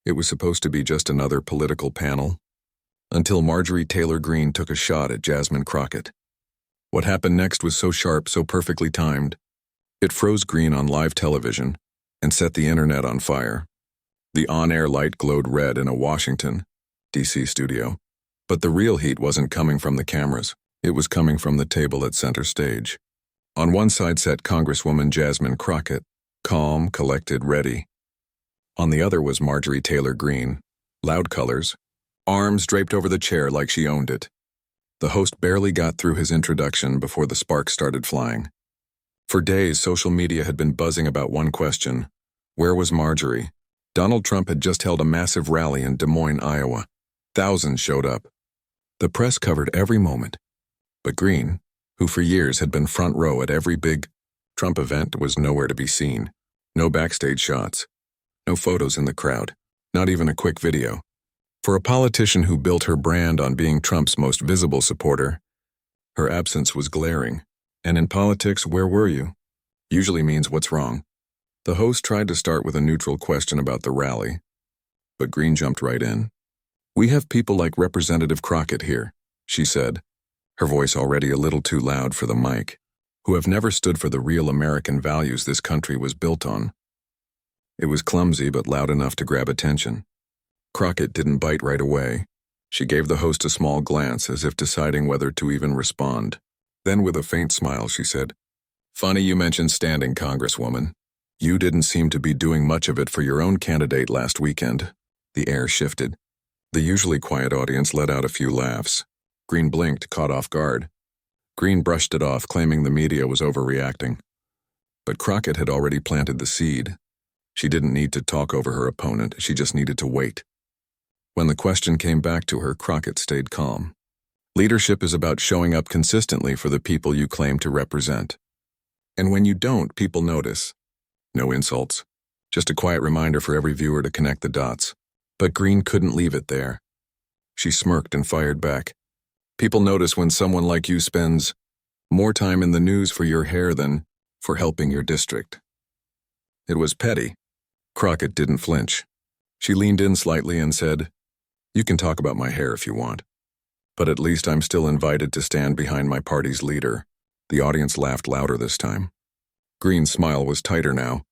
It was supposed to be just another political panel, until Marjorie Taylor Greene took a shot at Jasmine Crockett. What happened next was so sharp, so perfectly timed. It froze Greene on live television and set the internet on fire. The on-air light glowed red in a Washington, D.C. studio. But the real heat wasn't coming from the cameras. It was coming from the table at center stage. On one side sat Congresswoman Jasmine Crockett, calm, collected, ready. On the other was Marjorie Taylor Greene, loud colors, arms draped over the chair like she owned it. The host barely got through his introduction before the sparks started flying. For days, social media had been buzzing about one question: where was Marjorie? Donald Trump had just held a massive rally in Des Moines, Iowa. Thousands showed up. The press covered every moment. But Greene, who for years had been front row at every big Trump event, was nowhere to be seen. No backstage shots. No photos in the crowd. Not even a quick video. For a politician who built her brand on being Trump's most visible supporter, her absence was glaring. And in politics, where were you? Usually means what's wrong. The host tried to start with a neutral question about the rally, but Greene jumped right in. "We have people like Representative Crockett here," she said, her voice already a little too loud for the mic, "who have never stood for the real American values this country was built on." It was clumsy but loud enough to grab attention. Crockett didn't bite right away. She gave the host a small glance as if deciding whether to even respond. Then with a faint smile she said, "Funny you mentioned standing, Congresswoman. You didn't seem to be doing much of it for your own candidate last weekend." The air shifted. The usually quiet audience let out a few laughs. Greene blinked, caught off guard. Greene brushed it off, claiming the media was overreacting. But Crockett had already planted the seed. She didn't need to talk over her opponent, she just needed to wait. When the question came back to her, Crockett stayed calm. "Leadership is about showing up consistently for the people you claim to represent. And when you don't, people notice. No insults. Just a quiet reminder for every viewer to connect the dots." But Greene couldn't leave it there. She smirked and fired back. "People notice when someone like you spends more time in the news for your hair than for helping your district." It was petty. Crockett didn't flinch. She leaned in slightly and said, "You can talk about my hair if you want. But at least I'm still invited to stand behind my party's leader." The audience laughed louder this time. Greene's smile was tighter now.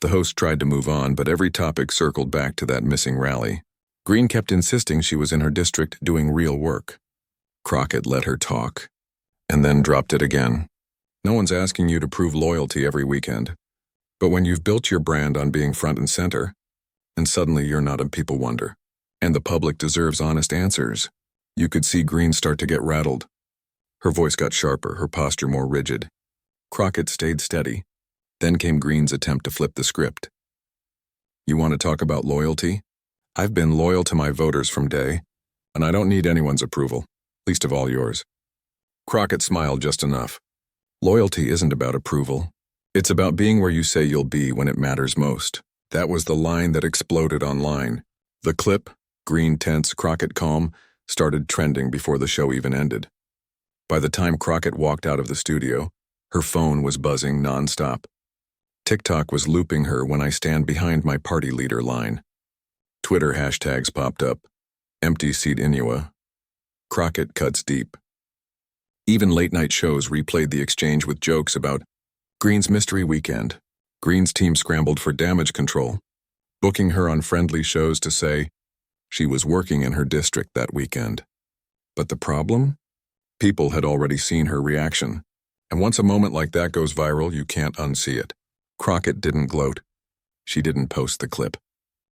The host tried to move on, but every topic circled back to that missing rally. Greene kept insisting she was in her district doing real work. Crockett let her talk, and then dropped it again. "No one's asking you to prove loyalty every weekend. But when you've built your brand on being front and center, and suddenly you're not a people wonder, and the public deserves honest answers." You could see Greene start to get rattled. Her voice got sharper, her posture more rigid. Crockett stayed steady. Then came Greene's attempt to flip the script. "You want to talk about loyalty? I've been loyal to my voters from day, and I don't need anyone's approval, least of all yours." Crockett smiled just enough. "Loyalty isn't about approval. It's about being where you say you'll be when it matters most." That was the line that exploded online. The clip, Greene tense, Crockett calm, started trending before the show even ended. By the time Crockett walked out of the studio, her phone was buzzing nonstop. TikTok was looping her "when I stand behind my party leader" line. Twitter hashtags popped up. Empty seat Inua. Crockett cuts deep. Even late-night shows replayed the exchange with jokes about Greene's mystery weekend. Greene's team scrambled for damage control, booking her on friendly shows to say she was working in her district that weekend. But the problem? People had already seen her reaction. And once a moment like that goes viral, you can't unsee it. Crockett didn't gloat. She didn't post the clip.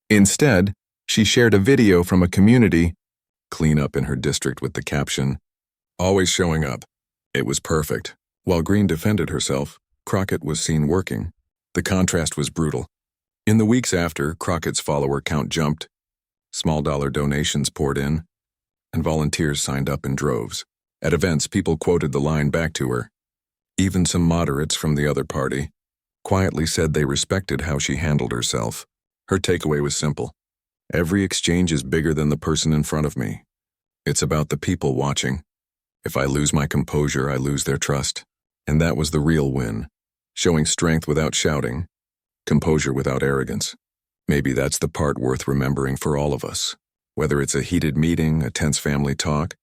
Instead, she shared a video from a community cleanup in her district with the caption, "Always showing up." It was perfect. While Greene defended herself, Crockett was seen working. The contrast was brutal. In the weeks after, Crockett's follower count jumped, small-dollar donations poured in, and volunteers signed up in droves. At events, people quoted the line back to her. Even some moderates from the other party quietly said they respected how she handled herself. Her takeaway was simple. Every exchange is bigger than the person in front of me. It's about the people watching. If I lose my composure, I lose their trust. And that was the real win. Showing strength without shouting, composure without arrogance. Maybe that's the part worth remembering for all of us. Whether it's a heated meeting, a tense family talk,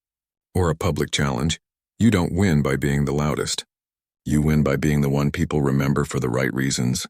or a public challenge, you don't win by being the loudest. You win by being the one people remember for the right reasons.